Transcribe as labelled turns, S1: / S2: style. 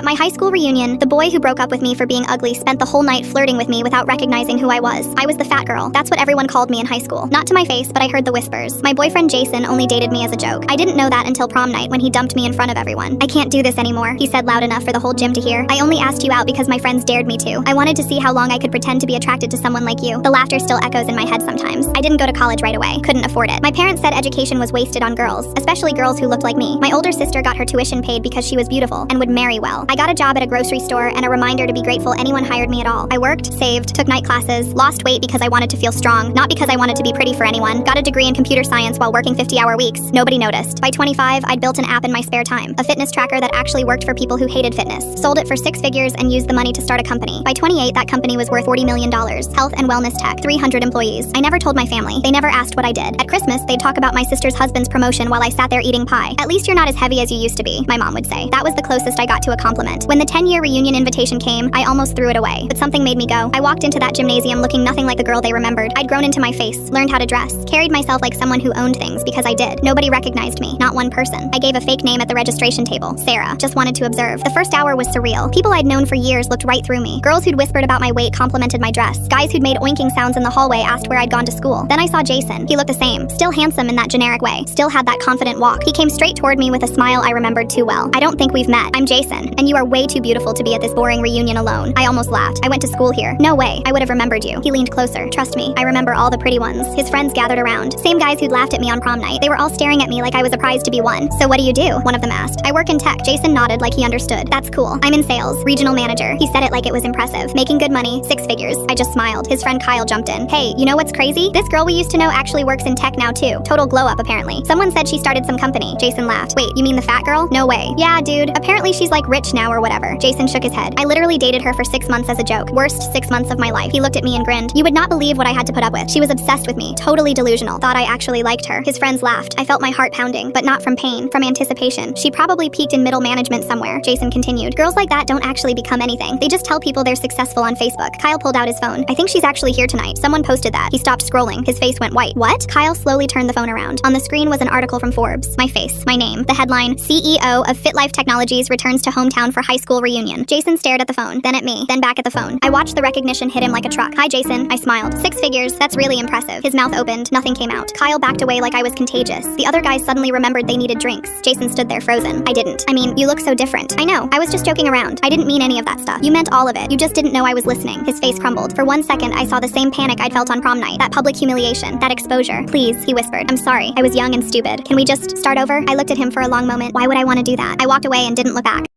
S1: At my high school reunion, the boy who broke up with me for being ugly spent the whole night flirting with me without recognizing who I was. I was the fat girl. That's what everyone called me in high school. Not to my face, but I heard the whispers. My boyfriend Jason only dated me as a joke. I didn't know that until prom night when he dumped me in front of everyone. I can't do this anymore, he said loud enough for the whole gym to hear. I only asked you out because my friends dared me to. I wanted to see how long I could pretend to be attracted to someone like you. The laughter still echoes in my head sometimes. I didn't go to college right away. Couldn't afford it. My parents said education was wasted on girls, especially girls who looked like me. My older sister got her tuition paid because she was beautiful and would marry well. I got a job at a grocery store and a reminder to be grateful anyone hired me at all. I worked, saved, took night classes, lost weight because I wanted to feel strong, not because I wanted to be pretty for anyone. Got a degree in computer science while working 50-hour weeks. Nobody noticed. By 25, I'd built an app in my spare time, a fitness tracker that actually worked for people who hated fitness. Sold it for 6 figures and used the money to start a company. By 28, that company was worth $40 million. Health and wellness tech, 300 employees. I never told my family. They never asked what I did. At Christmas, they'd talk about my sister's husband's promotion while I sat there eating pie. At least you're not as heavy as you used to be, my mom would say. That was the closest I got to a compliment. When the 10-year reunion invitation came, I almost threw it away, but something made me go. I walked into that gymnasium looking nothing like the girl they remembered. I'd grown into my face, learned how to dress, carried myself like someone who owned things because I did. Nobody recognized me, not one person. I gave a fake name at the registration table, Sarah. Just wanted to observe. The first hour was surreal. People I'd known for years looked right through me. Girls who'd whispered about my weight complimented my dress. Guys who'd made oinking sounds in the hallway asked where I'd gone to school. Then I saw Jason. He looked the same, still handsome in that generic way, still had that confident walk. He came straight toward me with a smile I remembered too well. I don't think we've met. I'm Jason, and you are way too beautiful to be at this boring reunion alone. I almost laughed. I went to school here. No way. I would have remembered you. He leaned closer. Trust me, I remember all the pretty ones. His friends gathered around. Same guys who'd laughed at me on prom night. They were all staring at me like I was a prize to be won. So what do you do? One of them asked. I work in tech. Jason nodded like he understood. That's cool. I'm in sales. Regional manager. He said it like it was impressive. Making good money. 6 figures. I just smiled. His friend Kyle jumped in. Hey, you know what's crazy? This girl we used to know actually works in tech now too. Total glow up apparently. Someone said she started some company. Jason laughed. Wait, you mean the fat girl? No way. Yeah, dude. Apparently she's like rich now or whatever. Jason shook his head. I literally dated her for 6 months as a joke. Worst 6 months of my life. He looked at me and grinned. You would not believe what I had to put up with. She was obsessed with me. Totally delusional. Thought I actually liked her. His friends laughed. I felt my heart pounding, but not from pain, from anticipation. She probably peaked in middle management somewhere. Jason continued. Girls like that don't actually become anything. They just tell people they're successful on Facebook. Kyle pulled out his phone. I think she's actually here tonight. Someone posted that. He stopped scrolling. His face went white. What? Kyle slowly turned the phone around. On the screen was an article from Forbes. My face. My name. The headline, CEO of FitLife Technologies returns to hometown for high school reunion. Jason stared at the phone, then at me, then back at the phone. I watched the recognition hit him like a truck. Hi, Jason. I smiled. 6 figures. That's really impressive. His mouth opened. Nothing came out. Kyle backed away like I was contagious. The other guys suddenly remembered they needed drinks. Jason stood there frozen. I didn't. I mean, you look so different. I know. I was just joking around. I didn't mean any of that stuff. You meant all of it. You just didn't know I was listening. His face crumbled. For 1 second, I saw the same panic I'd felt on prom night. That public humiliation. That exposure. Please, he whispered. I'm sorry. I was young and stupid. Can we just start over? I looked at him for a long moment. Why would I want to do that? I walked away and didn't look back.